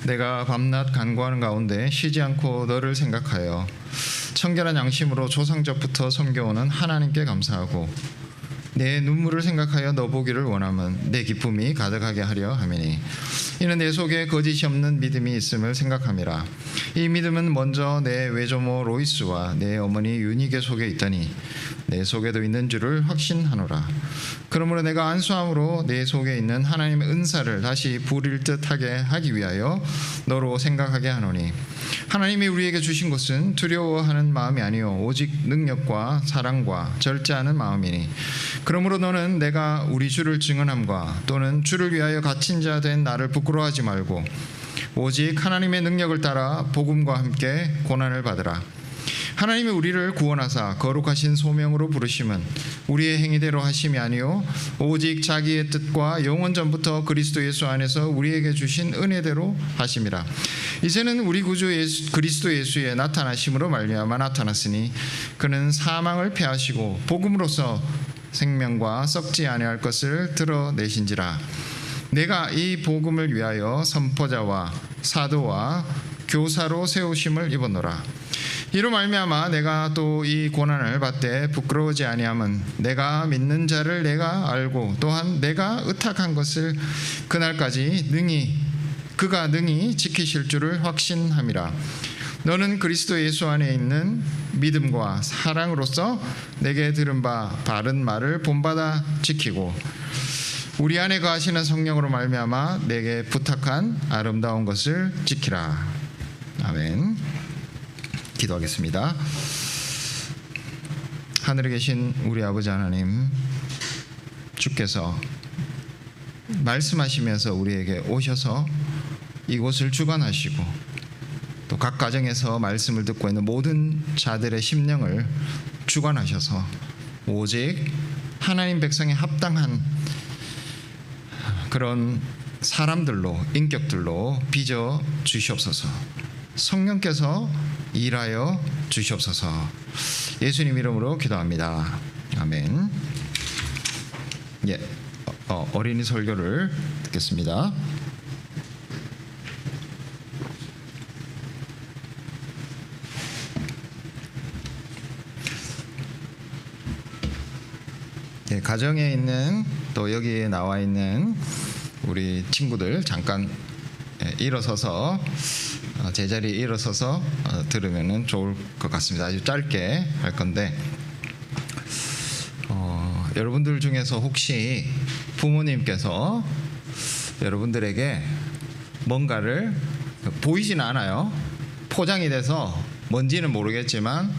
내가 밤낮 간구하는 가운데 쉬지 않고 너를 생각하여 청결한 양심으로 조상적부터 섬겨오는 하나님께 감사하고 내 눈물을 생각하여 너 보기를 원함은 내 기쁨이 가득하게 하려 함이니 이는 내 속에 거짓이 없는 믿음이 있음을 생각함이라. 이 믿음은 먼저 내 외조모 로이스와 내 어머니 유니게 속에 있더니 내 속에도 있는 줄을 확신하노라. 그러므로 내가 안수함으로 내 속에 있는 하나님의 은사를 다시 부릴 듯하게 하기 위하여 너로 생각하게 하노니 하나님이 우리에게 주신 것은 두려워하는 마음이 아니요 오직 능력과 사랑과 절제하는 마음이니 그러므로 너는 내가 우리 주를 증언함과 또는 주를 위하여 갇힌 자 된 나를 부끄러워하지 말고 오직 하나님의 능력을 따라 복음과 함께 고난을 받으라. 하나님이 우리를 구원하사 거룩하신 소명으로 부르심은 우리의 행위대로 하심이 아니요 오직 자기의 뜻과 영원 전부터 그리스도 예수 안에서 우리에게 주신 은혜대로 하심이라. 이제는 우리 구주 그리스도 예수의 나타나심으로 말미암아 나타났으니 그는 사망을 패하시고 복음으로써 생명과 썩지 아니할 것을 드러내신지라. 내가 이 복음을 위하여 선포자와 사도와 교사로 세우심을 입었노라. 이로 말미암아 내가 또 이 고난을 받되 부끄러우지 아니함은 내가 믿는 자를 내가 알고 또한 내가 의탁한 것을 그날까지 그가 능히 지키실 줄을 확신함이라. 너는 그리스도 예수 안에 있는 믿음과 사랑으로서 내게 들은 바 바른 말을 본받아 지키고 우리 안에 거하시는 성령으로 말미암아 내게 부탁한 아름다운 것을 지키라. 아멘. 기도하겠습니다. 하늘에 계신 우리 아버지 하나님, 주께서 말씀하시면서 우리에게 오셔서 이곳을 주관하시고 또 각 가정에서 말씀을 듣고 있는 모든 자들의 심령을 주관하셔서 오직 하나님 백성에 합당한 그런 사람들로, 인격들로 빚어 주시옵소서. 성령께서 일하여 주시옵소서. 예수님 이름으로 기도합니다. 아멘. 어린이 설교를 듣겠습니다. 가정에 있는 또 여기에 나와 있는 우리 친구들 잠깐 일어서서 제자리에 일어서서 들으면 좋을 것 같습니다. 아주 짧게 할 건데 여러분들 중에서 혹시 부모님께서 여러분들에게 뭔가를 보이지는 않아요. 포장이 돼서 뭔지는 모르겠지만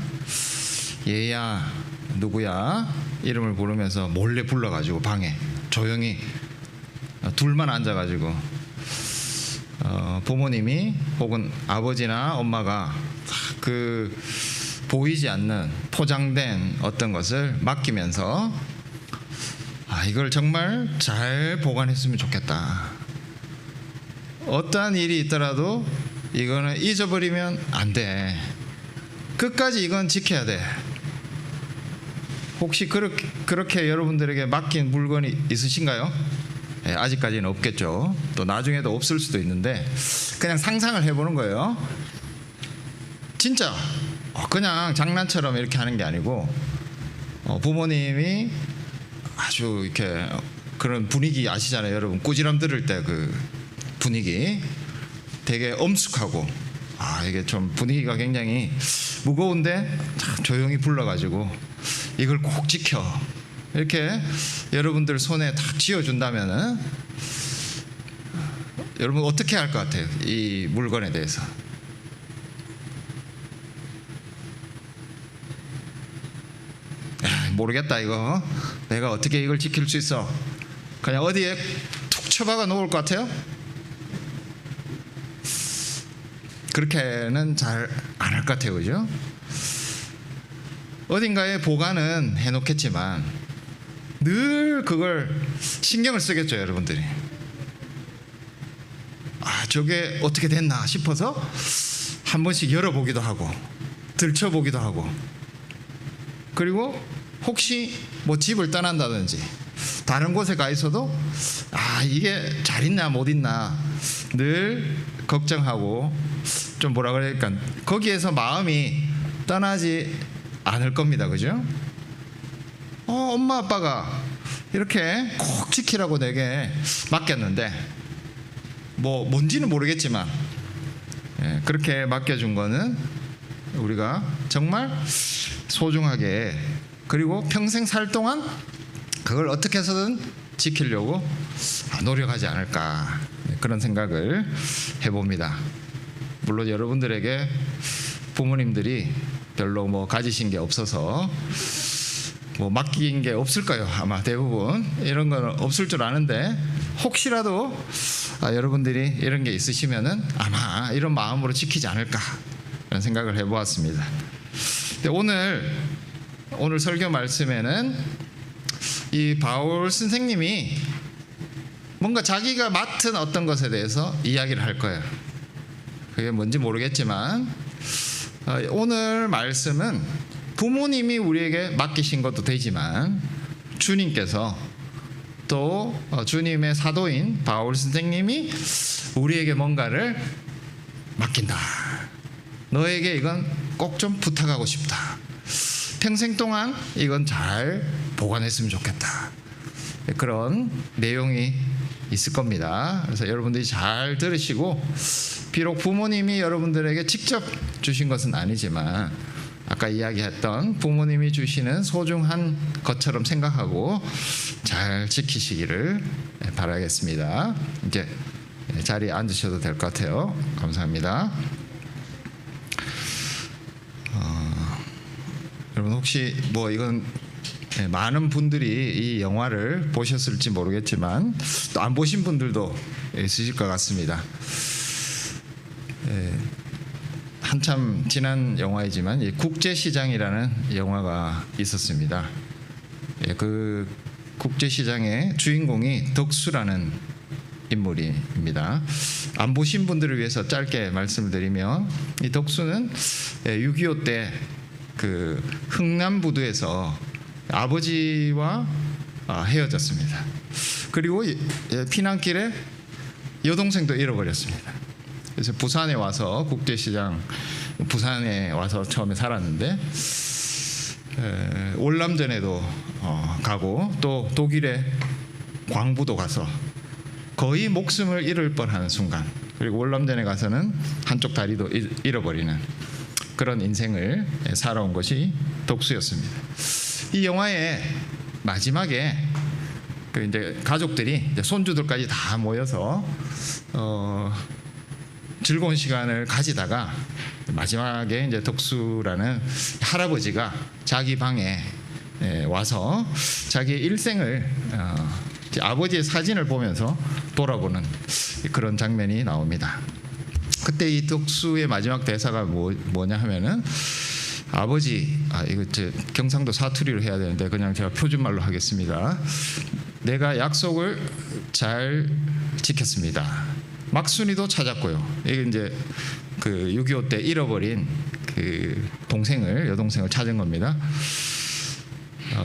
얘야 누구야 이름을 부르면서 몰래 불러가지고 방에 조용히 둘만 앉아가지고 부모님이 혹은 아버지나 엄마가 그 보이지 않는 포장된 어떤 것을 맡기면서 이걸 정말 잘 보관했으면 좋겠다. 어떠한 일이 있더라도 이거는 잊어버리면 안 돼. 끝까지 이건 지켜야 돼. 혹시 그렇게 여러분들에게 맡긴 물건이 있으신가요? 아직까지는 없겠죠. 또 나중에도 없을 수도 있는데 그냥 상상을 해보는 거예요. 진짜 그냥 장난처럼 이렇게 하는 게 아니고 부모님이 아주 이렇게 그런 분위기 아시잖아요. 여러분 꾸지람 들을 때 그 분위기 되게 엄숙하고 이게 좀 분위기가 굉장히 무거운데 조용히 불러가지고 이걸 꼭 지켜 이렇게 여러분들 손에 딱 쥐어준다면은 여러분 어떻게 할 것 같아요? 이 물건에 대해서 모르겠다. 이거 내가 어떻게 이걸 지킬 수 있어? 그냥 어디에 툭 쳐박아 놓을 것 같아요? 그렇게는 잘 안 할 것 같아요. 그죠? 어딘가에 보관은 해놓겠지만 늘 그걸 신경을 쓰겠죠. 여러분들이 저게 어떻게 됐나 싶어서 한 번씩 열어보기도 하고 들춰보기도 하고 그리고 혹시 뭐 집을 떠난다든지 다른 곳에 가 있어도 이게 잘 있나 못 있나 늘 걱정하고 좀 뭐라 그럴까, 거기에서 마음이 떠나지 않을 겁니다. 그죠? 엄마 아빠가 이렇게 꼭 지키라고 내게 맡겼는데 뭔지는 모르겠지만 그렇게 맡겨준 거는 우리가 정말 소중하게, 그리고 평생 살 동안 그걸 어떻게 해서든 지키려고 노력하지 않을까, 그런 생각을 해봅니다. 물론 여러분들에게 부모님들이 별로 가지신 게 없어서 맡긴 게 없을 거예요. 아마 대부분 이런 건 없을 줄 아는데, 혹시라도 여러분들이 이런 게 있으시면은 아마 이런 마음으로 지키지 않을까, 이런 생각을 해보았습니다. 오늘 설교 말씀에는 이 바울 선생님이 뭔가 자기가 맡은 어떤 것에 대해서 이야기를 할 거예요. 그게 뭔지 모르겠지만 오늘 말씀은 부모님이 우리에게 맡기신 것도 되지만 주님께서 또 주님의 사도인 바울 선생님이 우리에게 뭔가를 맡긴다. 너에게 이건 꼭 좀 부탁하고 싶다. 평생 동안 이건 잘 보관했으면 좋겠다. 그런 내용이 있을 겁니다. 그래서 여러분들이 잘 들으시고, 비록 부모님이 여러분들에게 직접 주신 것은 아니지만 아까 이야기했던 부모님이 주시는 소중한 것처럼 생각하고 잘 지키시기를 바라겠습니다. 이제 자리에 앉으셔도 될 것 같아요. 감사합니다. 여러분 혹시 이건 많은 분들이 이 영화를 보셨을지 모르겠지만 또 안 보신 분들도 있으실 것 같습니다. 한참 지난 영화이지만 국제시장이라는 영화가 있었습니다. 그 국제시장의 주인공이 덕수라는 인물입니다. 안 보신 분들을 위해서 짧게 말씀을 드리면, 이 덕수는 6.25 때 그 흥남부두에서 아버지와 헤어졌습니다. 그리고 피난길에 여동생도 잃어버렸습니다. 그래서 부산에 와서 부산에 와서 처음에 살았는데 월남전에도 가고 또 독일의 광부도 가서 거의 목숨을 잃을 뻔하는 순간, 그리고 월남전에 가서는 한쪽 다리도 잃어버리는 그런 인생을 살아온 것이 덕수였습니다. 이 영화의 마지막에 이제 가족들이 이제 손주들까지 다 모여서 즐거운 시간을 가지다가 마지막에 이제 덕수라는 할아버지가 자기 방에 와서 자기의 일생을 아버지의 사진을 보면서 돌아보는 그런 장면이 나옵니다. 그때 이 덕수의 마지막 대사가 뭐냐 하면은, 아버지, 이거 경상도 사투리로 해야 되는데 그냥 제가 표준말로 하겠습니다. 내가 약속을 잘 지켰습니다. 막순이도 찾았고요. 이게 이제 그 6.25 때 잃어버린 그 여동생을 찾은 겁니다.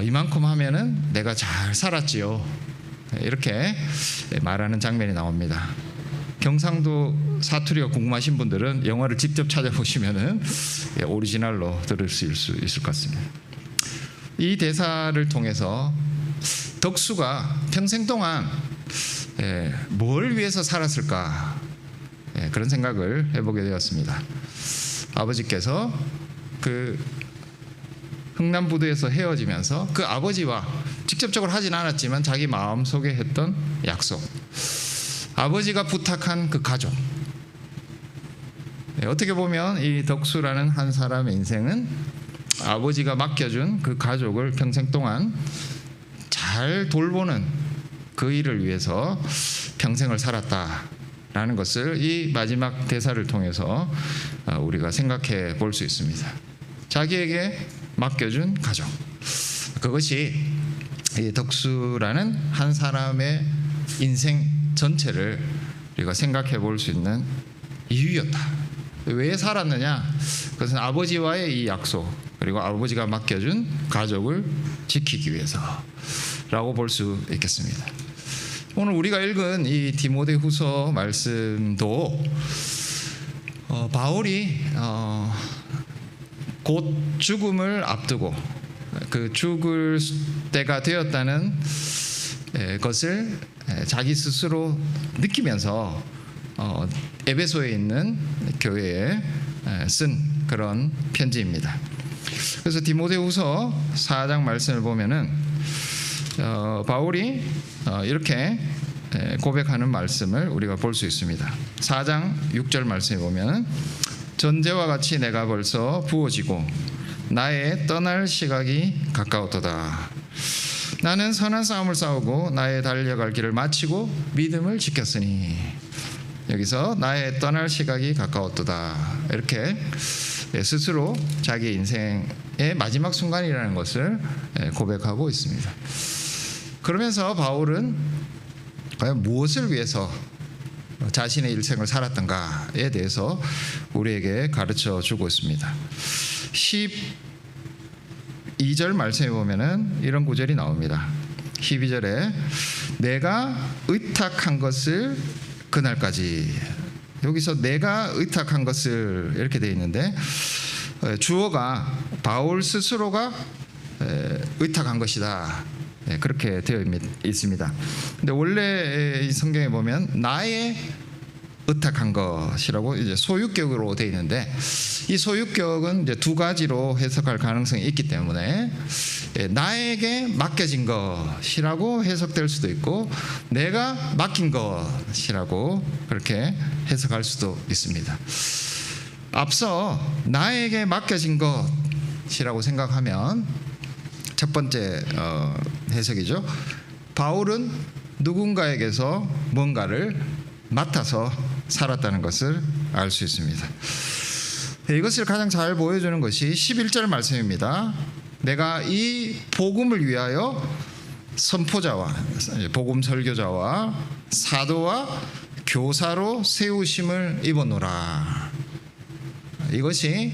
이만큼 하면은 내가 잘 살았지요. 이렇게 말하는 장면이 나옵니다. 경상도 사투리가 궁금하신 분들은 영화를 직접 찾아보시면은 오리지널로 들을 수 있을 것 같습니다. 이 대사를 통해서 덕수가 평생 동안 뭘 위해서 살았을까, 그런 생각을 해보게 되었습니다. 아버지께서 그 흥남부두에서 헤어지면서 그 아버지와 직접적으로 하진 않았지만 자기 마음속에 했던 약속, 아버지가 부탁한 그 가족, 어떻게 보면 이 덕수라는 한 사람의 인생은 아버지가 맡겨준 그 가족을 평생 동안 잘 돌보는 그 일을 위해서 평생을 살았다라는 것을 이 마지막 대사를 통해서 우리가 생각해 볼 수 있습니다. 자기에게 맡겨준 가족, 그것이 이 덕수라는 한 사람의 인생 전체를 우리가 생각해 볼 수 있는 이유였다. 왜 살았느냐? 그것은 아버지와의 이 약속, 그리고 아버지가 맡겨준 가족을 지키기 위해서라고 볼 수 있겠습니다. 오늘 우리가 읽은 이 디모데후서 말씀도 바울이 곧 죽음을 앞두고 그 죽을 때가 되었다는 것을 자기 스스로 느끼면서 에베소에 있는 교회에 쓴 그런 편지입니다. 그래서 디모데후서 4장 말씀을 보면은 바울이 이렇게 고백하는 말씀을 우리가 볼 수 있습니다. 4장 6절 말씀에 보면 전제와 같이 내가 벌써 부어지고 나의 떠날 시각이 가까웠도다. 나는 선한 싸움을 싸우고 나의 달려갈 길을 마치고 믿음을 지켰으니, 여기서 나의 떠날 시각이 가까웠도다, 이렇게 스스로 자기 인생의 마지막 순간이라는 것을 고백하고 있습니다. 그러면서 바울은 과연 무엇을 위해서 자신의 일생을 살았던가에 대해서 우리에게 가르쳐 주고 있습니다. 12절 말씀에 보면은 이런 구절이 나옵니다. 12절에 내가 의탁한 것을 그날까지, 여기서 내가 의탁한 것을 이렇게 되어 있는데 주어가 바울 스스로가 의탁한 것이다, 그렇게 되어 있습니다. 근데 원래 이 성경에 보면 나의 의탁한 것이라고 이제 소유격으로 되어 있는데, 이 소유격은 이제 두 가지로 해석할 가능성이 있기 때문에 나에게 맡겨진 것이라고 해석될 수도 있고 내가 맡긴 것이라고 그렇게 해석할 수도 있습니다. 앞서 나에게 맡겨진 것이라고 생각하면 첫 번째 해석이죠. 바울은 누군가에게서 뭔가를 맡아서 살았다는 것을 알 수 있습니다. 이것을 가장 잘 보여주는 것이 11절 말씀입니다. 내가 이 복음을 위하여 선포자와 복음 설교자와 사도와 교사로 세우심을 입었노라. 이것이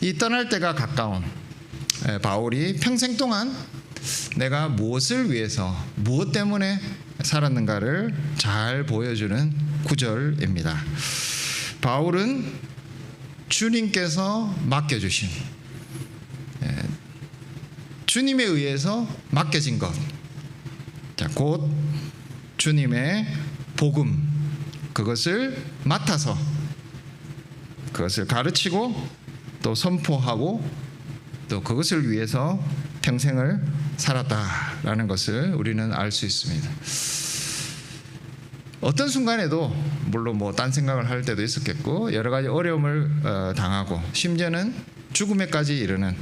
이 떠날 때가 가까운 바울이 평생 동안 내가 무엇을 위해서 무엇 때문에 살았는가를 잘 보여주는 구절입니다. 바울은 주님께서 맡겨주신, 주님에 의해서 맡겨진 것, 곧 주님의 복음, 그것을 맡아서 그것을 가르치고 또 선포하고 또 그것을 위해서 평생을 살았다라는 것을 우리는 알 수 있습니다. 어떤 순간에도 물론 뭐 딴 생각을 할 때도 있었겠고 여러 가지 어려움을 당하고 심지어는 죽음에까지 이르는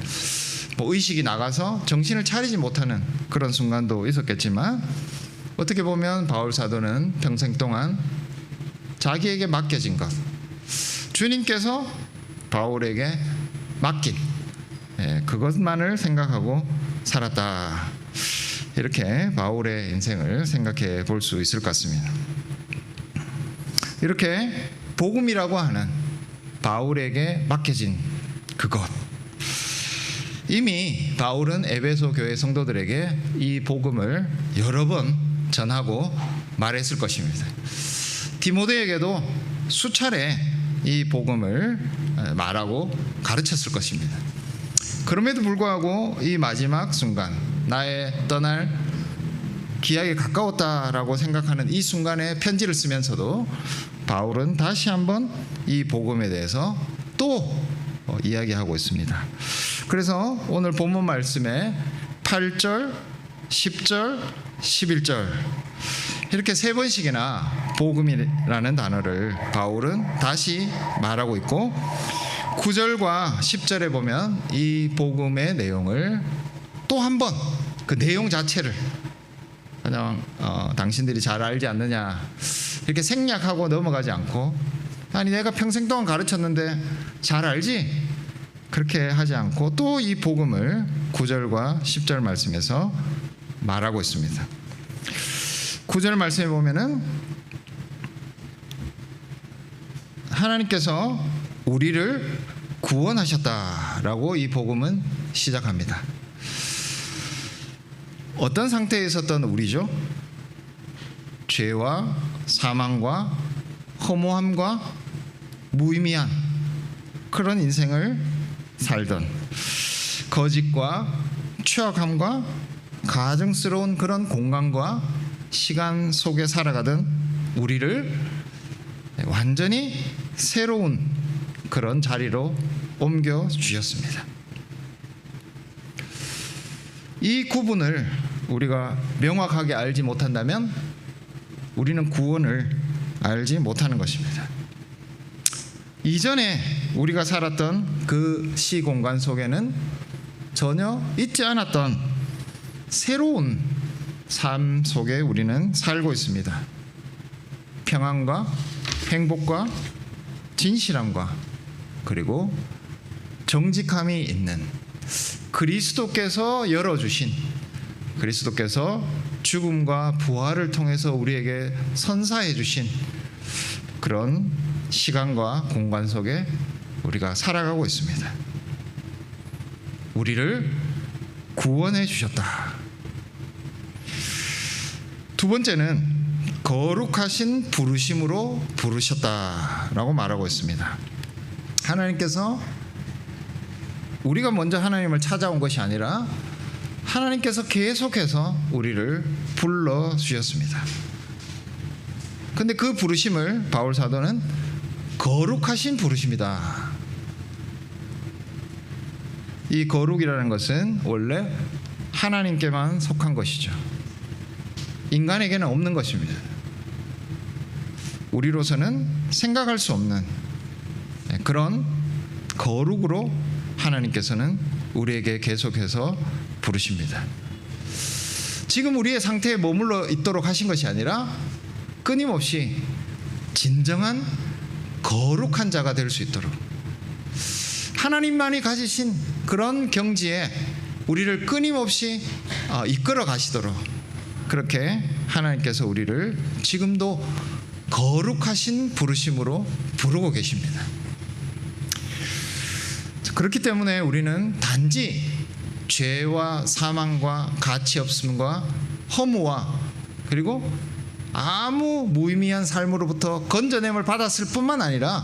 뭐 의식이 나가서 정신을 차리지 못하는 그런 순간도 있었겠지만, 어떻게 보면 바울 사도는 평생 동안 자기에게 맡겨진 것, 주님께서 바울에게 맡긴 그것만을 생각하고 살았다, 이렇게 바울의 인생을 생각해 볼 수 있을 것 같습니다. 이렇게 복음이라고 하는 바울에게 맡겨진 그것, 이미 바울은 에베소 교회 성도들에게 이 복음을 여러 번 전하고 말했을 것입니다. 디모데에게도 수차례 이 복음을 말하고 가르쳤을 것입니다. 그럼에도 불구하고 이 마지막 순간, 나의 떠날 기약이 가까웠다라고 생각하는 이 순간에 편지를 쓰면서도 바울은 다시 한번 이 복음에 대해서 또 이야기하고 있습니다. 그래서 오늘 본문 말씀에 8절, 10절, 11절 이렇게 세 번씩이나 복음이라는 단어를 바울은 다시 말하고 있고, 9절과 10절에 보면 이 복음의 내용을 또 한 번 그 내용 자체를 그냥 당신들이 잘 알지 않느냐 이렇게 생략하고 넘어가지 않고, 아니 내가 평생 동안 가르쳤는데 잘 알지? 그렇게 하지 않고 또 이 복음을 9절과 10절 말씀에서 말하고 있습니다. 9절 말씀에 보면은 하나님께서 우리를 구원하셨다라고 이 복음은 시작합니다. 어떤 상태에 있었던 우리죠? 죄와 사망과 허무함과 무의미한 그런 인생을 살던, 거짓과 추악함과 가증스러운 그런 공간과 시간 속에 살아가던 우리를 완전히 새로운 그런 자리로 옮겨 주셨습니다. 이 구분을 우리가 명확하게 알지 못한다면 우리는 구원을 알지 못하는 것입니다. 이전에 우리가 살았던 그 시공간 속에는 전혀 있지 않았던 새로운 삶 속에 우리는 살고 있습니다. 평안과 행복과 진실함과 그리고 정직함이 있는, 그리스도께서 열어주신, 그리스도께서 죽음과 부활을 통해서 우리에게 선사해 주신 그런 시간과 공간 속에 우리가 살아가고 있습니다. 우리를 구원해 주셨다. 두 번째는 거룩하신 부르심으로 부르셨다라고 말하고 있습니다. 하나님께서 우리가 먼저 하나님을 찾아온 것이 아니라 하나님께서 계속해서 우리를 불러주셨습니다. 그런데 그 부르심을 바울 사도는 거룩하신 부르심이다. 이 거룩이라는 것은 원래 하나님께만 속한 것이죠. 인간에게는 없는 것입니다. 우리로서는 생각할 수 없는 그런 거룩으로 하나님께서는 우리에게 계속해서 부르십니다. 지금 우리의 상태에 머물러 있도록 하신 것이 아니라 끊임없이 진정한 거룩한 자가 될 수 있도록 하나님만이 가지신 그런 경지에 우리를 끊임없이 이끌어 가시도록 그렇게 하나님께서 우리를 지금도 거룩하신 부르심으로 부르고 계십니다. 그렇기 때문에 우리는 단지 죄와 사망과 가치 없음과 허무와 그리고 아무 무의미한 삶으로부터 건져냄을 받았을 뿐만 아니라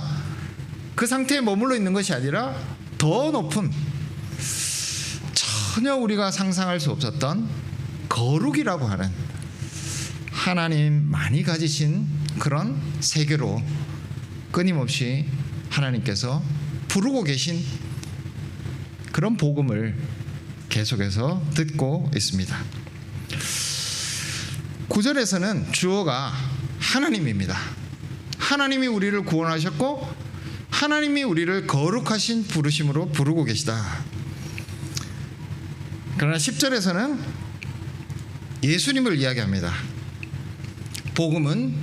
그 상태에 머물러 있는 것이 아니라 더 높은, 전혀 우리가 상상할 수 없었던 거룩이라고 하는 하나님만이 가지신 그런 세계로 끊임없이 하나님께서 부르고 계신 그런 복음을 계속해서 듣고 있습니다. 9절에서는 주어가 하나님입니다. 하나님이 우리를 구원하셨고 하나님이 우리를 거룩하신 부르심으로 부르고 계시다. 그러나 10절에서는 예수님을 이야기합니다. 복음은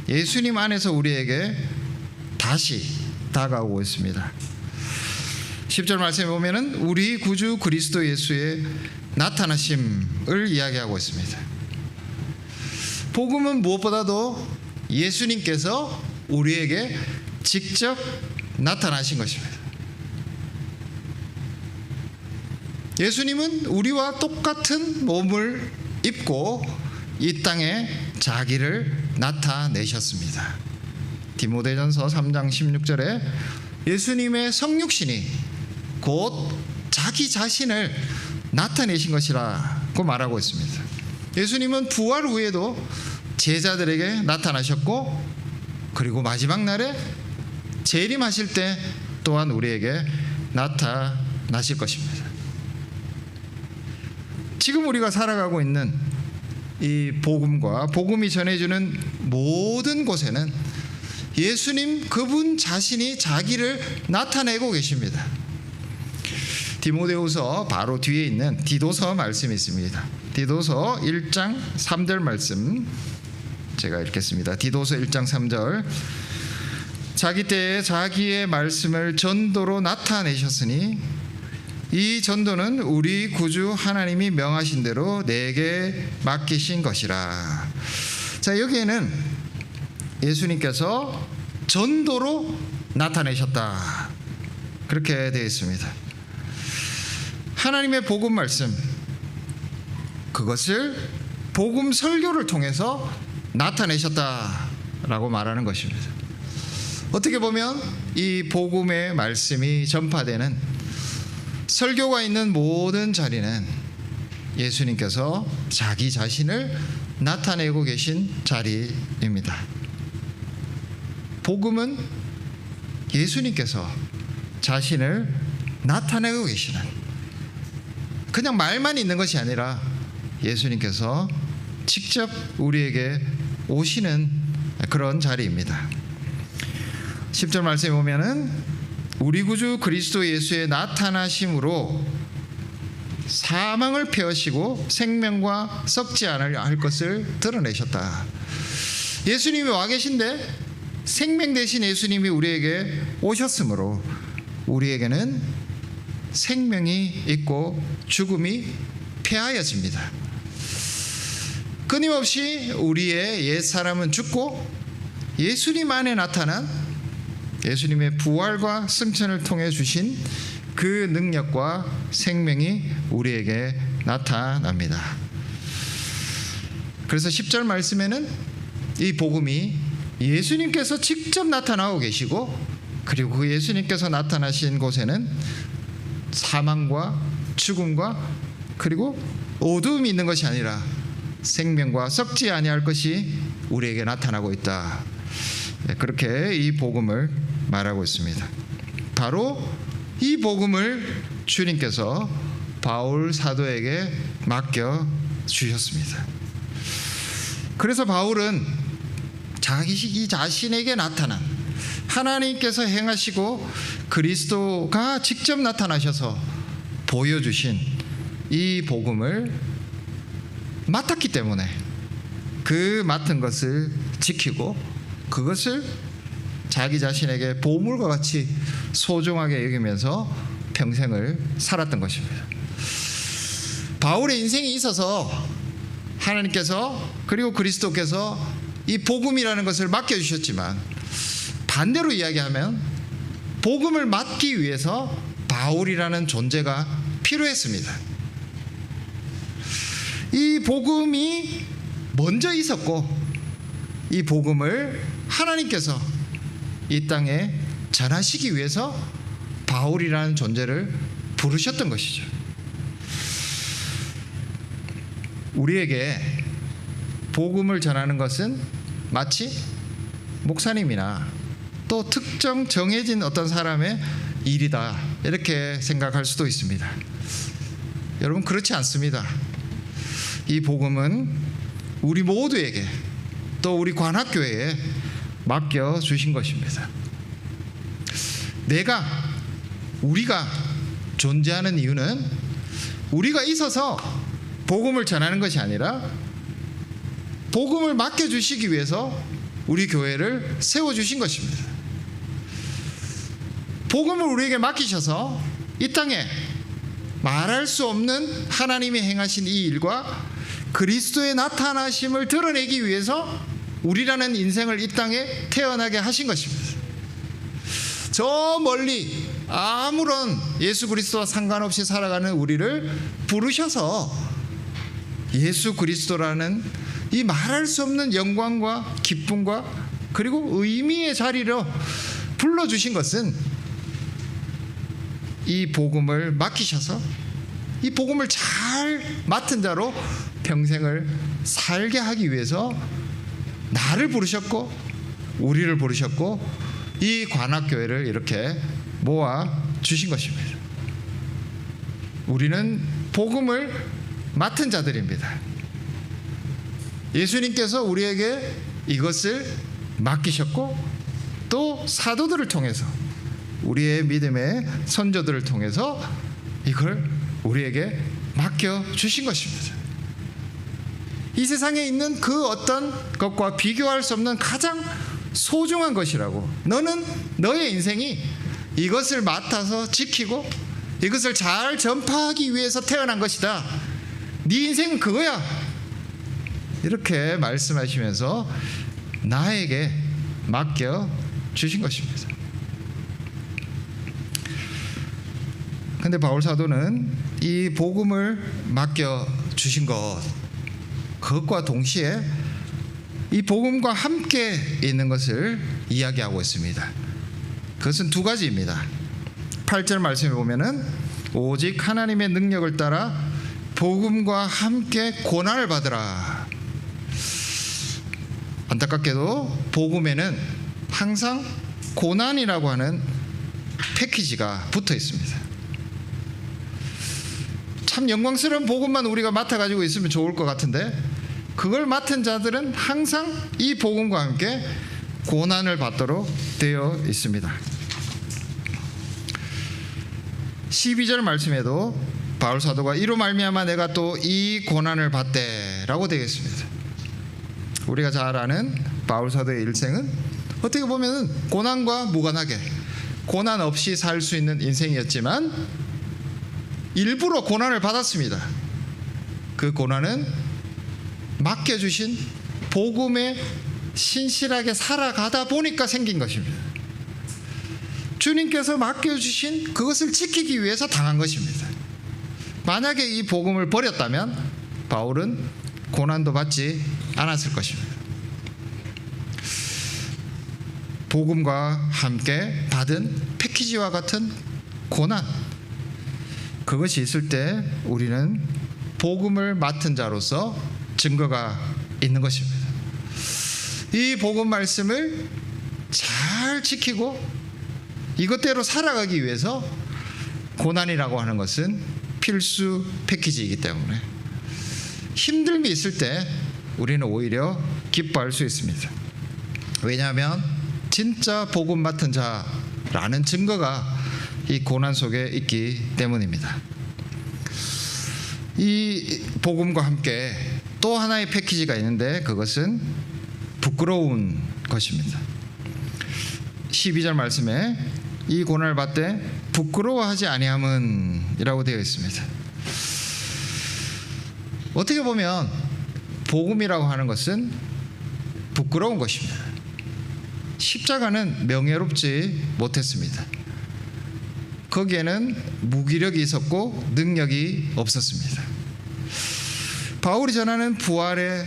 예수님 안에서 우리에게 다시 다가오고 있습니다. 10절 말씀에 보면은 우리 구주 그리스도 예수의 나타나심을 이야기하고 있습니다. 복음은 무엇보다도 예수님께서 우리에게 직접 나타나신 것입니다. 예수님은 우리와 똑같은 몸을 입고 이 땅에 자기를 나타내셨습니다. 디모데전서 3장 16절에 예수님의 성육신이 곧 자기 자신을 나타내신 것이라고 말하고 있습니다. 예수님은 부활 후에도 제자들에게 나타나셨고 그리고 마지막 날에 재림하실 때 또한 우리에게 나타나실 것입니다. 지금 우리가 살아가고 있는 이 복음과 복음이 전해주는 모든 곳에는 예수님 그분 자신이 자기를 나타내고 계십니다. 디모데후서 바로 뒤에 있는 디도서 말씀이 있습니다. 디도서 1장 3절 말씀 제가 읽겠습니다. 디도서 1장 3절 자기 때에 자기의 말씀을 전도로 나타내셨으니 이 전도는 우리 구주 하나님이 명하신 대로 내게 맡기신 것이라. 자, 여기에는 예수님께서 전도로 나타내셨다 그렇게 되어 있습니다. 하나님의 복음 말씀, 그것을 복음 설교를 통해서 나타내셨다라고 말하는 것입니다. 어떻게 보면 이 복음의 말씀이 전파되는 설교가 있는 모든 자리는 예수님께서 자기 자신을 나타내고 계신 자리입니다. 복음은 예수님께서 자신을 나타내고 계시는, 그냥 말만 있는 것이 아니라 예수님께서 직접 우리에게 오시는 그런 자리입니다. 10절 말씀에 보면은 우리 구주 그리스도 예수의 나타나심으로 사망을 폐하시고 생명과 썩지 않으려 할 것을 드러내셨다. 예수님이 와 계신데 생명 대신 예수님이 우리에게 오셨으므로 우리에게는 생명이 있고 죽음이 폐하여집니다. 끊임없이 우리의 옛사람은 죽고 예수님 안에 나타난 예수님의 부활과 승천을 통해 주신 그 능력과 생명이 우리에게 나타납니다. 그래서 10절 말씀에는 이 복음이 예수님께서 직접 나타나고 계시고, 그리고 그 예수님께서 나타나신 곳에는 사망과 죽음과 그리고 어두움이 있는 것이 아니라 생명과 썩지 아니할 것이 우리에게 나타나고 있다. 그렇게 이 복음을 말하고 있습니다. 바로 이 복음을 주님께서 바울 사도에게 맡겨 주셨습니다. 그래서 바울은 자기 자신에게 나타난 하나님께서 행하시고 그리스도가 직접 나타나셔서 보여주신 이 복음을 맡았기 때문에 그 맡은 것을 지키고 그것을 자기 자신에게 보물과 같이 소중하게 여기면서 평생을 살았던 것입니다. 바울의 인생에 있어서 하나님께서 그리고 그리스도께서 이 복음이라는 것을 맡겨주셨지만, 반대로 이야기하면 복음을 맡기 위해서 바울이라는 존재가 필요했습니다. 이 복음이 먼저 있었고 이 복음을 하나님께서 이 땅에 전하시기 위해서 바울이라는 존재를 부르셨던 것이죠. 우리에게 복음을 전하는 것은 마치 목사님이나 또 특정 정해진 어떤 사람의 일이다, 이렇게 생각할 수도 있습니다. 여러분, 그렇지 않습니다. 이 복음은 우리 모두에게, 또 우리 관악교회에 맡겨 주신 것입니다. 우리가 존재하는 이유는 우리가 있어서 복음을 전하는 것이 아니라 복음을 맡겨 주시기 위해서 우리 교회를 세워 주신 것입니다. 복음을 우리에게 맡기셔서 이 땅에 말할 수 없는 하나님이 행하신 이 일과 그리스도의 나타나심을 드러내기 위해서 우리라는 인생을 이 땅에 태어나게 하신 것입니다. 저 멀리 아무런 예수 그리스도와 상관없이 살아가는 우리를 부르셔서 예수 그리스도라는 이 말할 수 없는 영광과 기쁨과 그리고 의미의 자리로 불러주신 것은 이 복음을 맡기셔서 이 복음을 잘 맡은 자로 평생을 살게 하기 위해서 나를 부르셨고 우리를 부르셨고 이 관악교회를 이렇게 모아 주신 것입니다. 우리는 복음을 맡은 자들입니다. 예수님께서 우리에게 이것을 맡기셨고 또 사도들을 통해서 우리의 믿음의 선조들을 통해서 이걸 우리에게 맡겨 주신 것입니다. 이 세상에 있는 그 어떤 것과 비교할 수 없는 가장 소중한 것이라고, 너는 너의 인생이 이것을 맡아서 지키고 이것을 잘 전파하기 위해서 태어난 것이다. 네 인생은 그거야. 이렇게 말씀하시면서 나에게 맡겨 주신 것입니다. 그런데 바울 사도는 이 복음을 맡겨 주신 그것과 동시에 이 복음과 함께 있는 것을 이야기하고 있습니다. 그것은 두 가지입니다. 8절 말씀에 보면은 오직 하나님의 능력을 따라 복음과 함께 고난을 받으라. 안타깝게도 복음에는 항상 고난이라고 하는 패키지가 붙어 있습니다. 참 영광스러운 복음만 우리가 맡아가지고 있으면 좋을 것 같은데 그걸 맡은 자들은 항상 이 복음과 함께 고난을 받도록 되어 있습니다. 12절 말씀에도 바울 사도가 이로 말미암아 내가 또 이 고난을 받되라고 되어 있습니다. 우리가 잘 아는 바울 사도의 일생은 어떻게 보면 고난과 무관하게 고난 없이 살 수 있는 인생이었지만 일부러 고난을 받았습니다. 그 고난은 맡겨주신 복음에 신실하게 살아가다 보니까 생긴 것입니다. 주님께서 맡겨주신 그것을 지키기 위해서 당한 것입니다. 만약에 이 복음을 버렸다면 바울은 고난도 받지 않았을 것입니다. 복음과 함께 받은 패키지와 같은 고난, 그것이 있을 때 우리는 복음을 맡은 자로서 증거가 있는 것입니다. 이 복음 말씀을 잘 지키고 이것대로 살아가기 위해서 고난이라고 하는 것은 필수 패키지이기 때문에 힘듦이 있을 때 우리는 오히려 기뻐할 수 있습니다. 왜냐하면 진짜 복음 맡은 자라는 증거가 이 고난 속에 있기 때문입니다. 이 복음과 함께 또 하나의 패키지가 있는데 그것은 부끄러운 것입니다. 12절 말씀에 이 고난을 받되 부끄러워하지 아니함은 이라고 되어 있습니다. 어떻게 보면 복음이라고 하는 것은 부끄러운 것입니다. 십자가는 명예롭지 못했습니다. 거기에는 무기력이 있었고 능력이 없었습니다. 바울이 전하는 부활의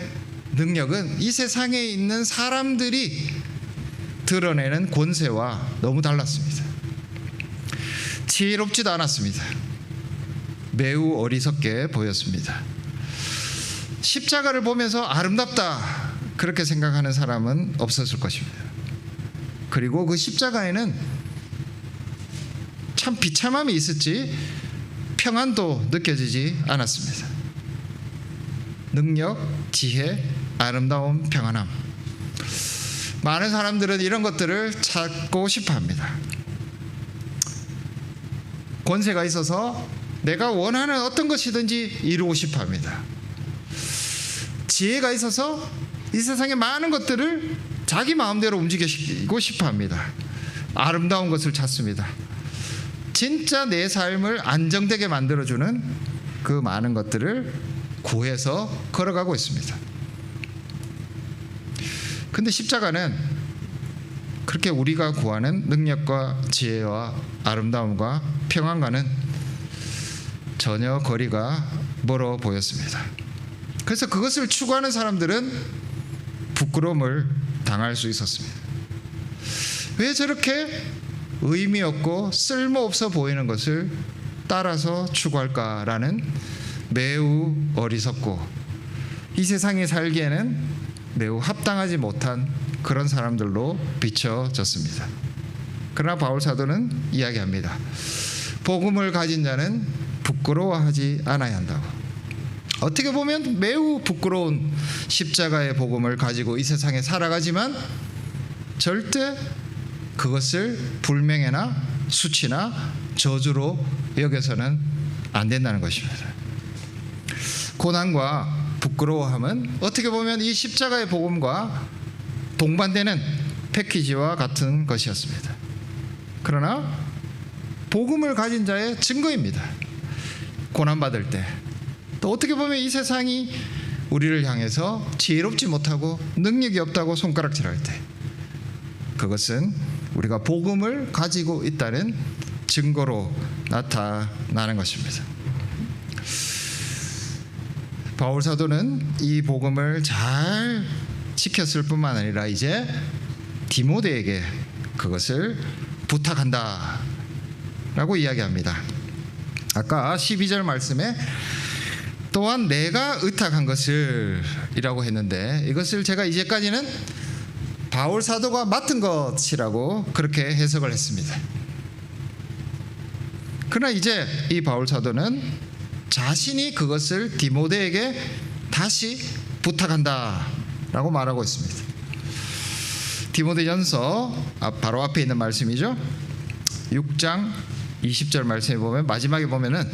능력은 이 세상에 있는 사람들이 드러내는 권세와 너무 달랐습니다. 지혜롭지도 않았습니다. 매우 어리석게 보였습니다. 십자가를 보면서 아름답다 그렇게 생각하는 사람은 없었을 것입니다. 그리고 그 십자가에는 참 비참함이 있었지 평안도 느껴지지 않았습니다. 능력, 지혜, 아름다움, 평안함. 많은 사람들은 이런 것들을 찾고 싶어 합니다. 권세가 있어서 내가 원하는 어떤 것이든지 이루고 싶어 합니다. 지혜가 있어서 이 세상의 많은 것들을 자기 마음대로 움직이고 싶어 합니다. 아름다운 것을 찾습니다. 진짜 내 삶을 안정되게 만들어주는 그 많은 것들을 구해서 걸어가고 있습니다. 근데 십자가는 그렇게 우리가 구하는 능력과 지혜와 아름다움과 평안과는 전혀 거리가 멀어 보였습니다. 그래서 그것을 추구하는 사람들은 부끄러움을 당할 수 있었습니다. 왜 저렇게 의미 없고 쓸모없어 보이는 것을 따라서 추구할까라는 매우 어리석고 이 세상에 살기에는 매우 합당하지 못한 그런 사람들로 비춰졌습니다. 그러나 바울 사도는 이야기합니다. 복음을 가진 자는 부끄러워하지 않아야 한다고. 어떻게 보면 매우 부끄러운 십자가의 복음을 가지고 이 세상에 살아가지만 절대 그것을 불명예나 수치나 저주로 여겨서는 안 된다는 것입니다. 고난과 부끄러워함은 어떻게 보면 이 십자가의 복음과 동반되는 패키지와 같은 것이었습니다. 그러나 복음을 가진 자의 증거입니다. 고난받을 때, 또 어떻게 보면 이 세상이 우리를 향해서 지혜롭지 못하고 능력이 없다고 손가락질할 때, 그것은 우리가 복음을 가지고 있다는 증거로 나타나는 것입니다. 바울 사도는 이 복음을 잘 지켰을 뿐만 아니라 이제 디모데에게 그것을 부탁한다 라고 이야기합니다. 아까 12절 말씀에 또한 내가 의탁한 것을 이라고 했는데, 이것을 제가 이제까지는 바울 사도가 맡은 것이라고 그렇게 해석을 했습니다. 그러나 이제 이 바울 사도는 자신이 그것을 디모데에게 다시 부탁한다 라고 말하고 있습니다. 디모데전서 바로 앞에 있는 말씀이죠. 6장 20절 말씀에 보면, 마지막에 보면은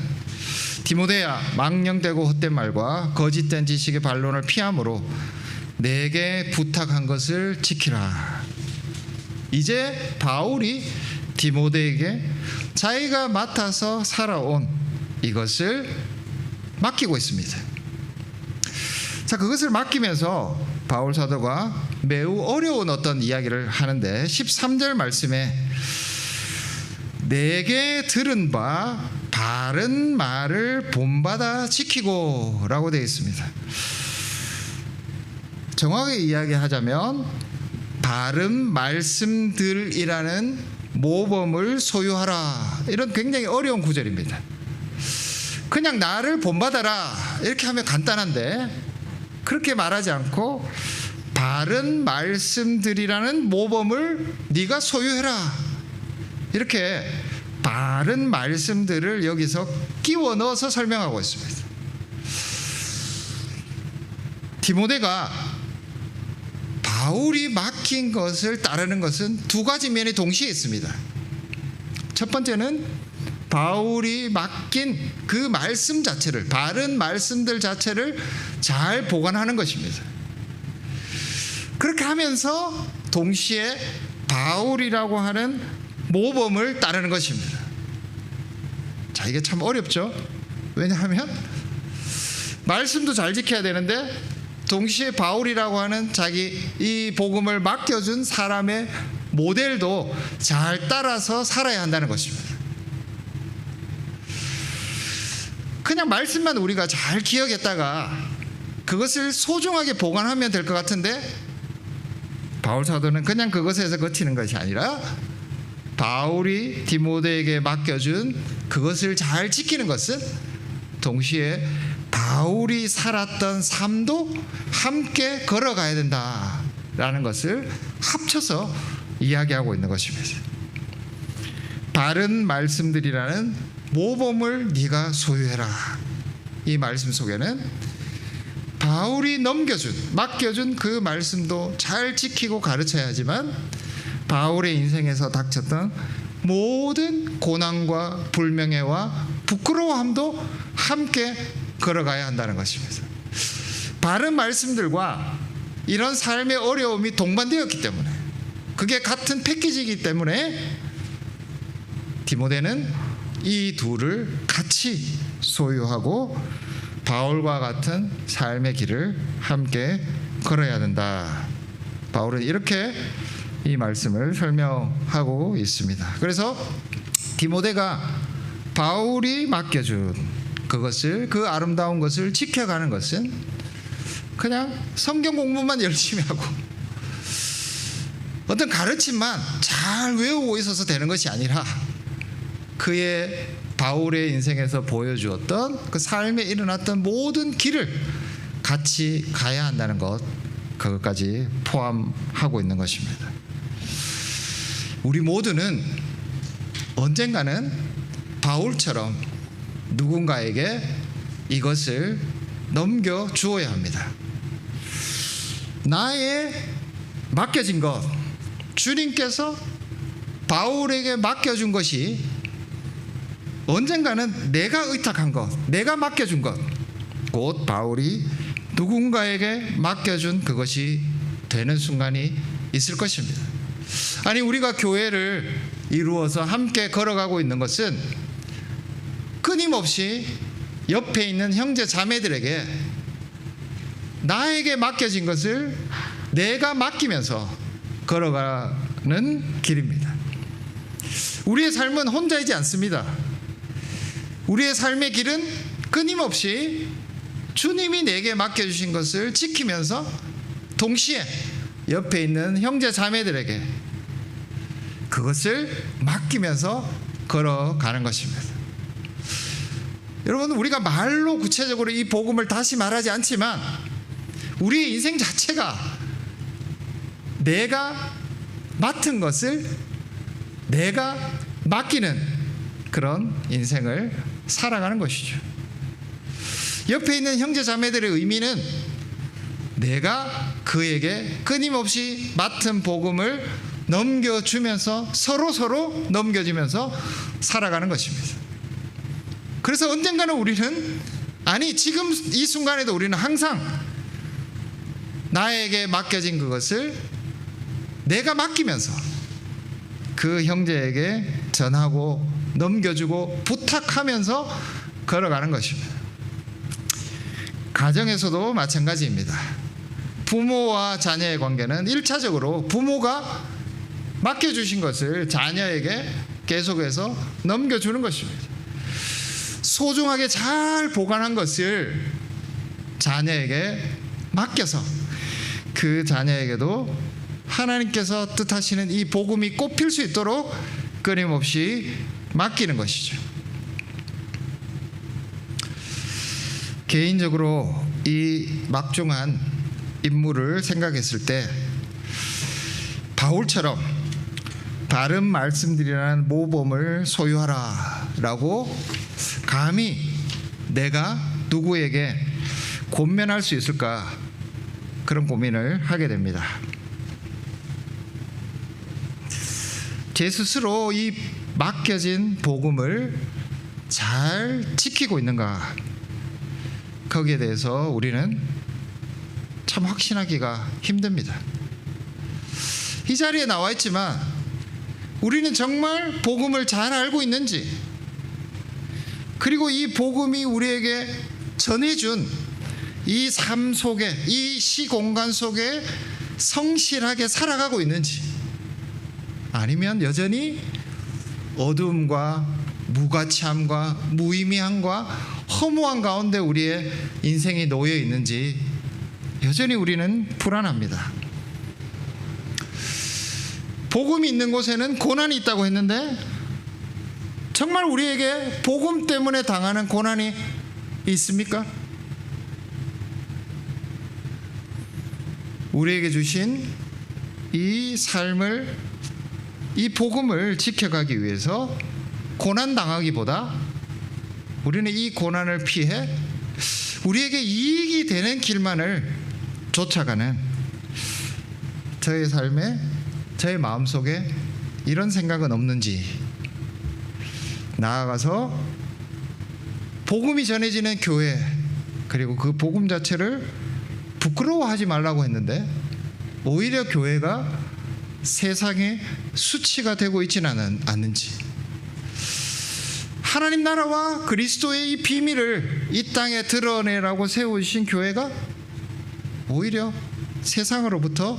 디모데야, 망령되고 헛된 말과 거짓된 지식의 반론을 피함으로 내게 부탁한 것을 지키라. 이제 바울이 디모데에게 자기가 맡아서 살아온 이것을 맡기고 있습니다. 자, 그것을 맡기면서 바울 사도가 매우 어려운 어떤 이야기를 하는데, 13절 말씀에 내게 들은 바 바른 말을 본받아 지키고 라고 되어 있습니다. 정확하게 이야기하자면 바른 말씀들이라는 모범을 소유하라, 이런 굉장히 어려운 구절입니다. 그냥 나를 본받아라 이렇게 하면 간단한데, 그렇게 말하지 않고 바른 말씀들이라는 모범을 네가 소유해라, 이렇게 바른 말씀들을 여기서 끼워 넣어서 설명하고 있습니다. 디모데가 바울이 맡긴 것을 따르는 것은 두 가지 면이 동시에 있습니다. 첫 번째는 바울이 맡긴 그 말씀 자체를, 바른 말씀들 자체를 잘 보관하는 것입니다. 그렇게 하면서 동시에 바울이라고 하는 모범을 따르는 것입니다. 자, 이게 참 어렵죠. 왜냐하면 말씀도 잘 지켜야 되는데 동시에 바울이라고 하는 자기 이 복음을 맡겨준 사람의 모델도 잘 따라서 살아야 한다는 것입니다. 그냥 말씀만 우리가 잘 기억했다가 그것을 소중하게 보관하면 될 것 같은데, 바울 사도는 그냥 그것에서 그치는 것이 아니라 바울이 디모데에게 맡겨준 그것을 잘 지키는 것은 동시에 바울이 살았던 삶도 함께 걸어가야 된다라는 것을 합쳐서 이야기하고 있는 것입니다. 바른 말씀들이라는 모범을 네가 소유해라. 이 말씀 속에는 바울이 맡겨준 그 말씀도 잘 지키고 가르쳐야 하지만, 바울의 인생에서 닥쳤던 모든 고난과 불명예와 부끄러워함도 함께 걸어가야 한다는 것입니다. 바른 말씀들과 이런 삶의 어려움이 동반되었기 때문에, 그게 같은 패키지이기 때문에 디모데는 이 둘을 같이 소유하고 바울과 같은 삶의 길을 함께 걸어야 된다. 바울은 이렇게 이 말씀을 설명하고 있습니다. 그래서 디모데가 바울이 맡겨준 그것을, 그 아름다운 것을 지켜가는 것은 그냥 성경 공부만 열심히 하고 어떤 가르침만 잘 외우고 있어서 되는 것이 아니라, 그의 바울의 인생에서 보여주었던 그 삶에 일어났던 모든 길을 같이 가야 한다는 것, 그것까지 포함하고 있는 것입니다. 우리 모두는 언젠가는 바울처럼 누군가에게 이것을 넘겨 주어야 합니다. 나의 맡겨진 것, 주님께서 바울에게 맡겨준 것이 언젠가는 내가 의탁한 것, 내가 맡겨준 것, 곧 바울이 누군가에게 맡겨준 그것이 되는 순간이 있을 것입니다. 아니, 우리가 교회를 이루어서 함께 걸어가고 있는 것은 끊임없이 옆에 있는 형제 자매들에게 나에게 맡겨진 것을 내가 맡기면서 걸어가는 길입니다. 우리의 삶은 혼자이지 않습니다. 우리의 삶의 길은 끊임없이 주님이 내게 맡겨주신 것을 지키면서 동시에 옆에 있는 형제 자매들에게 그것을 맡기면서 걸어가는 것입니다. 여러분, 우리가 말로 구체적으로 이 복음을 다시 말하지 않지만 우리의 인생 자체가 내가 맡은 것을 내가 맡기는 그런 인생을 살아가는 것이죠. 옆에 있는 형제 자매들의 의미는 내가 그에게 끊임없이 맡은 복음을 넘겨주면서 서로 넘겨주면서 살아가는 것입니다. 그래서 언젠가는 우리는, 아니 지금 이 순간에도 우리는 항상 나에게 맡겨진 그것을 내가 맡기면서 그 형제에게 전하고 넘겨주고 부탁하면서 걸어가는 것입니다. 가정에서도 마찬가지입니다. 부모와 자녀의 관계는 1차적으로 부모가 맡겨주신 것을 자녀에게 계속해서 넘겨주는 것입니다. 소중하게 잘 보관한 것을 자녀에게 맡겨서 그 자녀에게도 하나님께서 뜻하시는 이 복음이 꽃필 수 있도록 끊임없이 맡기는 것이죠. 개인적으로 이 막중한 임무를 생각했을 때 바울처럼 바른 말씀들이라는 모범을 소유하라 라고 감히 내가 누구에게 권면할 수 있을까, 그런 고민을 하게 됩니다. 제 스스로 이 맡겨진 복음을 잘 지키고 있는가, 거기에 대해서 우리는 참 확신하기가 힘듭니다. 이 자리에 나와 있지만 우리는 정말 복음을 잘 알고 있는지, 그리고 이 복음이 우리에게 전해준 이 삶 속에, 이 시공간 속에 성실하게 살아가고 있는지, 아니면 여전히 어둠과 무가치함과 무의미함과 허무한 가운데 우리의 인생이 놓여 있는지 여전히 우리는 불안합니다. 복음이 있는 곳에는 고난이 있다고 했는데 정말 우리에게 복음 때문에 당하는 고난이 있습니까? 우리에게 주신 이 삶을, 이 복음을 지켜가기 위해서 고난 당하기보다 우리는 이 고난을 피해 우리에게 이익이 되는 길만을 쫓아가는, 저의 삶에, 저의 마음속에 이런 생각은 없는지, 나아가서 복음이 전해지는 교회, 그리고 그 복음 자체를 부끄러워하지 말라고 했는데 오히려 교회가 세상의 수치가 되고 있지는 않는지, 하나님 나라와 그리스도의 이 비밀을 이 땅에 드러내라고 세우신 교회가 오히려 세상으로부터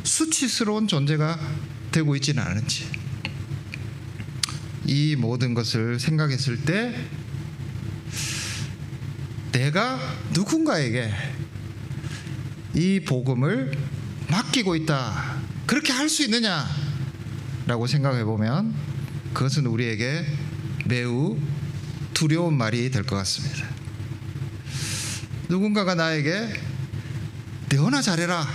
수치스러운 존재가 되고 있지는 않은지, 이 모든 것을 생각했을 때 내가 누군가에게 이 복음을 맡기고 있다, 그렇게 할 수 있느냐라고 생각해 보면 그것은 우리에게 매우 두려운 말이 될 것 같습니다. 누군가가 나에게 너나 잘해라,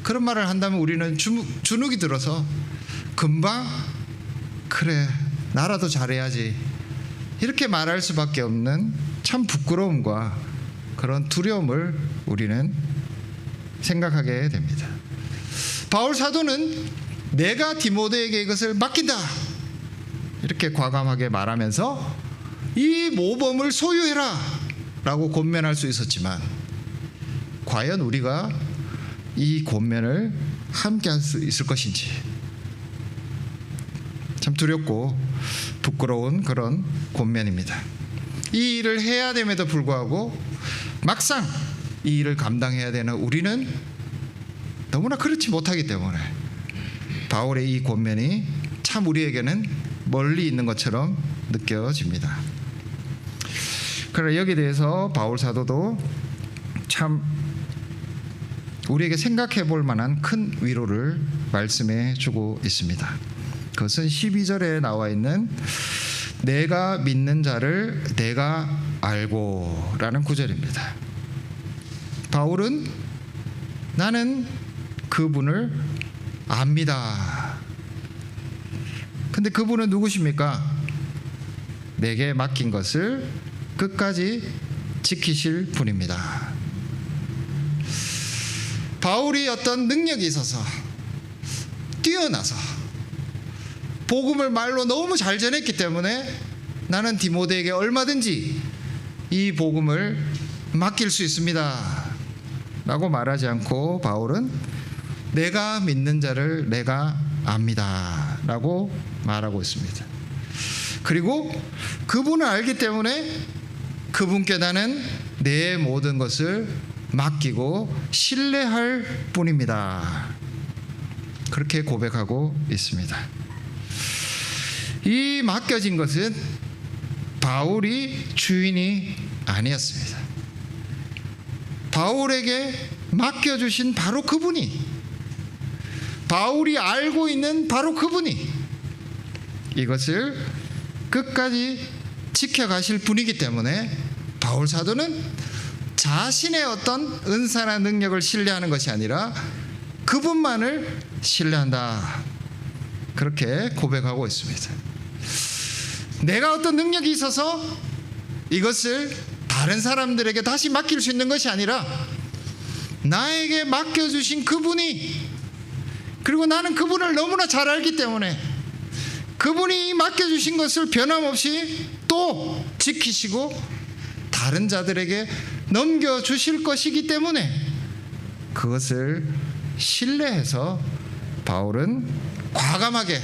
그런 말을 한다면 우리는 주눅이 들어서 금방 그래 나라도 잘해야지 이렇게 말할 수밖에 없는 참 부끄러움과 그런 두려움을 우리는 생각하게 됩니다. 바울 사도는 내가 디모데에게 이것을 맡긴다 이렇게 과감하게 말하면서 이 모범을 소유해라 라고 권면할 수 있었지만, 과연 우리가 이 권면을 함께 할 수 있을 것인지 참 두렵고 부끄러운 그런 권면입니다. 이 일을 해야 됨에도 불구하고 막상 이 일을 감당해야 되는 우리는 너무나 그렇지 못하기 때문에 바울의 이 권면이 참 우리에게는 멀리 있는 것처럼 느껴집니다. 그러나 여기에 대해서 바울 사도도 참 우리에게 생각해 볼 만한 큰 위로를 말씀해 주고 있습니다. 그것은 12절에 나와 있는 내가 믿는 자를 내가 알고 라는 구절입니다. 바울은 나는 그분을 압니다. 근데 그분은 누구십니까? 내게 맡긴 것을 끝까지 지키실 분입니다. 바울이 어떤 능력이 있어서 뛰어나서 복음을 말로 너무 잘 전했기 때문에 나는 디모데에게 얼마든지 이 복음을 맡길 수 있습니다 라고 말하지 않고 바울은 내가 믿는 자를 내가 압니다 라고 말하고 있습니다. 그리고 그분을 알기 때문에 그분께 나는 내 모든 것을 맡기고 신뢰할 뿐입니다. 그렇게 고백하고 있습니다. 이 맡겨진 것은 바울이 주인이 아니었습니다. 바울에게 맡겨주신 바로 그분이, 바울이 알고 있는 바로 그분이 이것을 끝까지 지켜가실 분이기 때문에 바울 사도는 자신의 어떤 은사나 능력을 신뢰하는 것이 아니라 그분만을 신뢰한다, 그렇게 고백하고 있습니다. 내가 어떤 능력이 있어서 이것을 다른 사람들에게 다시 맡길 수 있는 것이 아니라 나에게 맡겨주신 그분이, 그리고 나는 그분을 너무나 잘 알기 때문에 그분이 맡겨주신 것을 변함없이 또 지키시고 다른 자들에게 넘겨주실 것이기 때문에 그것을 신뢰해서 바울은 과감하게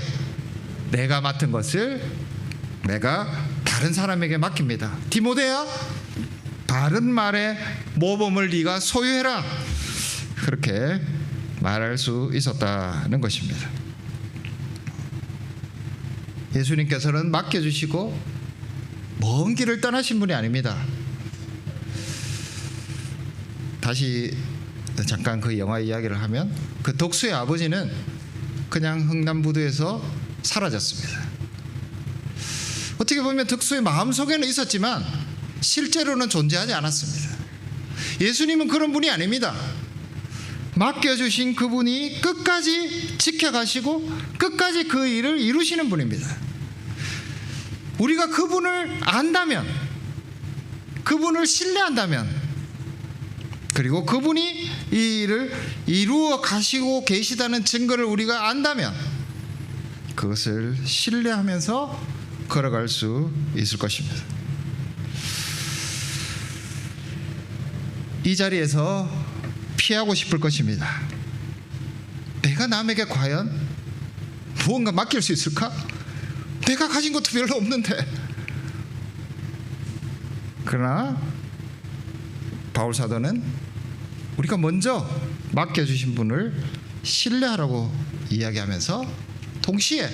내가 맡은 것을 내가 다른 사람에게 맡깁니다. 디모데야, 바른 말의 모범을 네가 소유해라, 그렇게 말할 수 있었다는 것입니다. 예수님께서는 맡겨주시고 먼 길을 떠나신 분이 아닙니다. 다시 잠깐 그 영화 이야기를 하면 그 덕수의 아버지는 그냥 흥남부두에서 사라졌습니다. 어떻게 보면 덕수의 마음속에는 있었지만 실제로는 존재하지 않았습니다. 예수님은 그런 분이 아닙니다. 맡겨주신 그분이 끝까지 지켜가시고 끝까지 그 일을 이루시는 분입니다. 우리가 그분을 안다면, 그분을 신뢰한다면, 그리고 그분이 이 일을 이루어 가시고 계시다는 증거를 우리가 안다면 그것을 신뢰하면서 걸어갈 수 있을 것입니다. 이 자리에서 피하고 싶을 것입니다. 내가 남에게 과연 무언가 맡길 수 있을까? 내가 가진 것도 별로 없는데. 그러나 바울 사도는 우리가 먼저 맡겨주신 분을 신뢰하라고 이야기하면서 동시에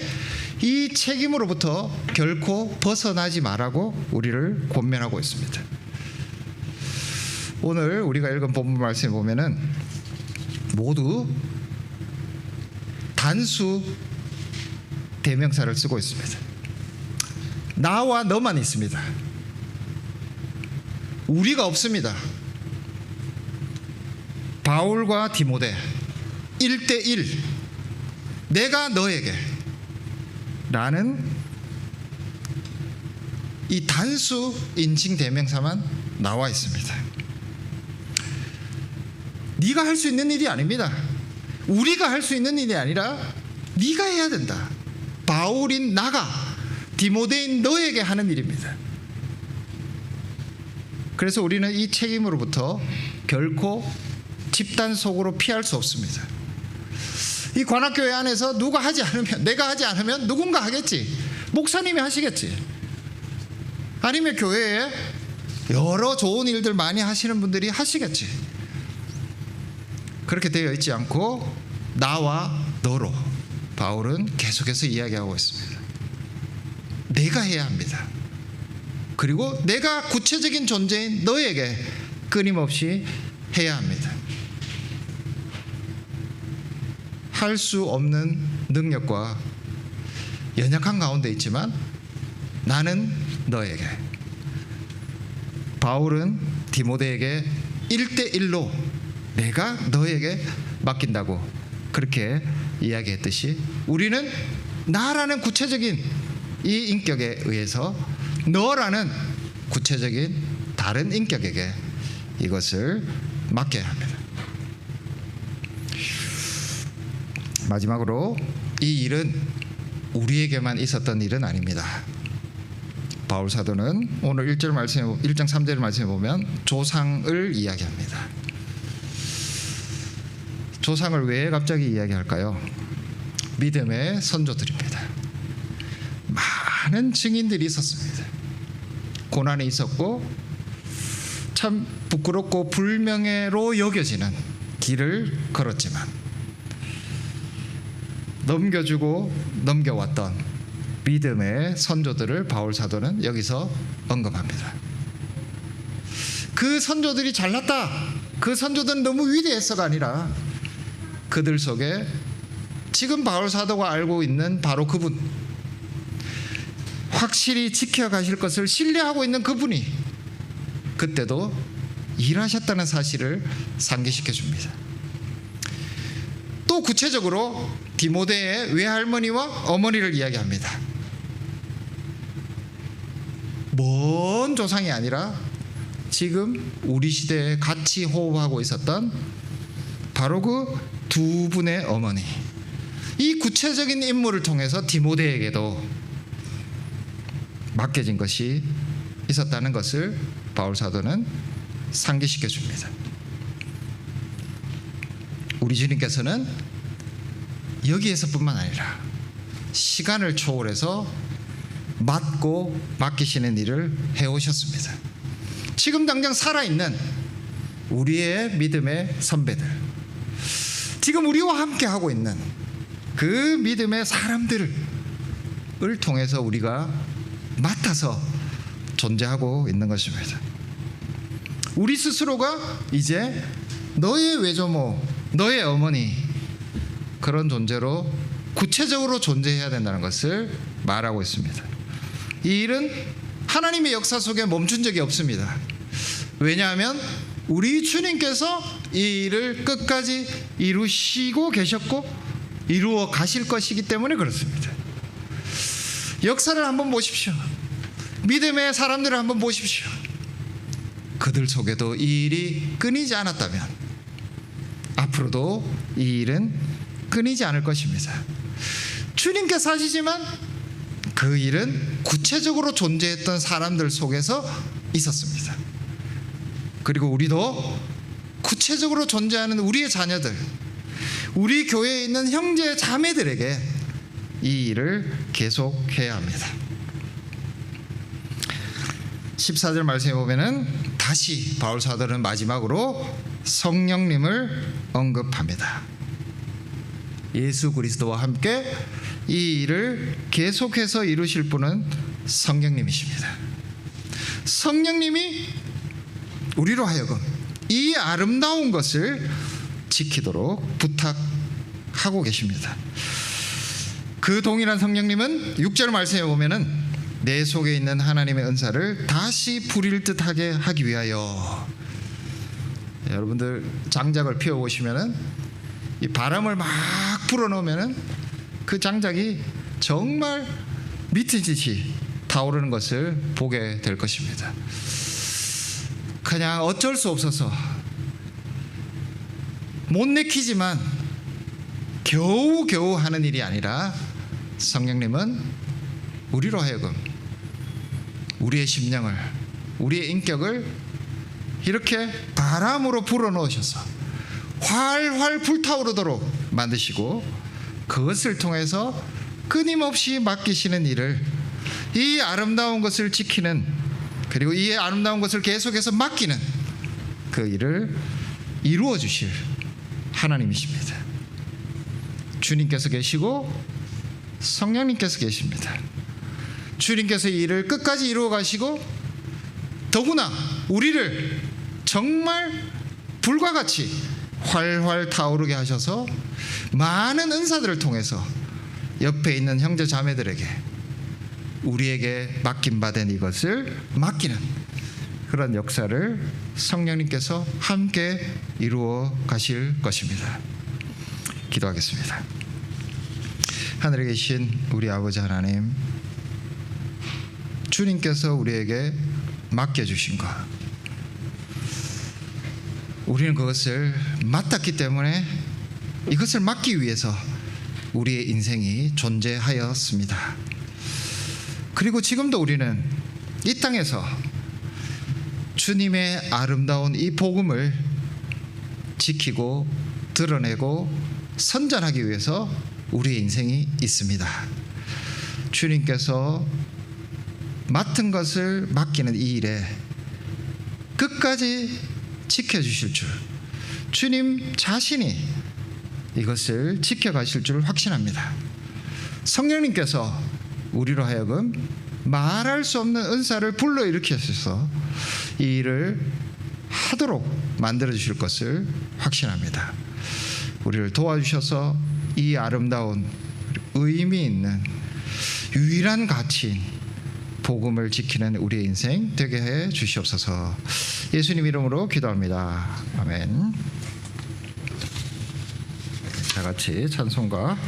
이 책임으로부터 결코 벗어나지 말라고 우리를 권면하고 있습니다. 오늘 우리가 읽은 본문 말씀에 보면은 모두 단수 대명사를 쓰고 있습니다. 나와 너만 있습니다. 우리가 없습니다. 바울과 디모데 1대1, 내가 너에게 라는 이 단수 인칭 대명사만 나와 있습니다. 네가 할 수 있는 일이 아닙니다. 우리가 할 수 있는 일이 아니라 네가 해야 된다. 바울인 나가, 디모데인 너에게 하는 일입니다. 그래서 우리는 이 책임으로부터 결코 집단 속으로 피할 수 없습니다. 이 관악교회 안에서 누가 하지 않으면, 내가 하지 않으면 누군가 하겠지. 목사님이 하시겠지. 아니면 교회에 여러 좋은 일들 많이 하시는 분들이 하시겠지. 그렇게 되어 있지 않고 나와 너로 바울은 계속해서 이야기하고 있습니다. 내가 해야 합니다. 그리고 내가 구체적인 존재인 너에게 끊임없이 해야 합니다. 할 수 없는 능력과 연약한 가운데 있지만 나는 너에게, 바울은 디모데에게 1대1로 내가 너에게 맡긴다고 그렇게 이야기했듯이 우리는 나라는 구체적인 이 인격에 의해서 너라는 구체적인 다른 인격에게 이것을 맡겨야 합니다. 마지막으로 이 일은 우리에게만 있었던 일은 아닙니다. 바울 사도는 오늘 1장 3절 말씀에 보면 조상을 이야기합니다. 조상을 왜 갑자기 이야기할까요? 믿음의 선조들입니다. 많은 증인들이 있었습니다. 고난이 있었고 참 부끄럽고 불명예로 여겨지는 길을 걸었지만 넘겨주고 넘겨왔던 믿음의 선조들을 바울 사도는 여기서 언급합니다. 그 선조들이 잘났다, 그 선조들은 너무 위대했어가 아니라 그들 속에 지금 바울 사도가 알고 있는 바로 그분, 확실히 지켜가실 것을 신뢰하고 있는 그분이 그때도 일하셨다는 사실을 상기시켜 줍니다. 또 구체적으로 디모데의 외할머니와 어머니를 이야기합니다. 먼 조상이 아니라 지금 우리 시대에 같이 호흡하고 있었던 바로 그 두 분의 어머니, 이 구체적인 인물을 통해서 디모데에게도 맡겨진 것이 있었다는 것을 바울 사도는 상기시켜 줍니다. 우리 주님께서는 여기에서뿐만 아니라 시간을 초월해서 맡고 맡기시는 일을 해오셨습니다. 지금 당장 살아있는 우리의 믿음의 선배들, 지금 우리와 함께 하고 있는 그 믿음의 사람들을 통해서 우리가 맡아서 존재하고 있는 것입니다. 우리 스스로가 이제 너의 외조모, 너의 어머니, 그런 존재로 구체적으로 존재해야 된다는 것을 말하고 있습니다. 이 일은 하나님의 역사 속에 멈춘 적이 없습니다. 왜냐하면 우리 주님께서 이 일을 끝까지 이루시고 계셨고 이루어 가실 것이기 때문에 그렇습니다. 역사를 한번 보십시오. 믿음의 사람들을 한번 보십시오. 그들 속에도 이 일이 끊이지 않았다면 앞으로도 이 일은 끊이지 않을 것입니다. 주님께서 하시지만 그 일은 구체적으로 존재했던 사람들 속에서 있었습니다. 그리고 우리도 구체적으로 존재하는 우리의 자녀들, 우리 교회에 있는 형제 자매들에게 이 일을 계속해야 합니다. 14절 말씀에 보면은 다시 바울 사도는 마지막으로 성령님을 언급합니다. 예수 그리스도와 함께 이 일을 계속해서 이루실 분은 성령님이십니다. 성령님이 우리로 하여금 이 아름다운 것을 지키도록 부탁하고 계십니다. 그 동일한 성령님은 6절 말씀에 보면은 내 속에 있는 하나님의 은사를 다시 부릴 듯하게 하기 위하여, 여러분들 장작을 피워보시면은 이 바람을 막 불어넣으면은 그 장작이 정말 미트듯이 타오르는 것을 보게 될 것입니다. 그냥 어쩔 수 없어서 못 내키지만 겨우겨우 하는 일이 아니라 성령님은 우리로 하여금 우리의 심령을, 우리의 인격을 이렇게 바람으로 불어넣으셔서 활활 불타오르도록 만드시고 그것을 통해서 끊임없이 맡기시는 일을, 이 아름다운 것을 지키는, 그리고 이 아름다운 것을 계속해서 맡기는 그 일을 이루어 주실 하나님이십니다. 주님께서 계시고 성령님께서 계십니다. 주님께서 이 일을 끝까지 이루어 가시고 더구나 우리를 정말 불과 같이 활활 타오르게 하셔서 많은 은사들을 통해서 옆에 있는 형제 자매들에게 우리에게 맡긴 바 된 이것을 맡기는 그런 역사를 성령님께서 함께 이루어 가실 것입니다. 기도하겠습니다. 하늘에 계신 우리 아버지 하나님, 주님께서 우리에게 맡겨주신 것, 우리는 그것을 맡았기 때문에 이것을 맡기 위해서 우리의 인생이 존재하였습니다. 그리고 지금도 우리는 이 땅에서 주님의 아름다운 이 복음을 지키고 드러내고 선전하기 위해서 우리의 인생이 있습니다. 주님께서 맡은 것을 맡기는 이 일에 끝까지 지켜주실 줄, 주님 자신이 이것을 지켜가실 줄 확신합니다. 성령님께서 우리로 하여금 말할 수 없는 은사를 불러일으키셔서 이 일을 하도록 만들어주실 것을 확신합니다. 우리를 도와주셔서 이 아름다운 의미 있는 유일한 가치인 복음을 지키는 우리의 인생 되게 해 주시옵소서. 예수님 이름으로 기도합니다. 아멘. 다 같이 찬송가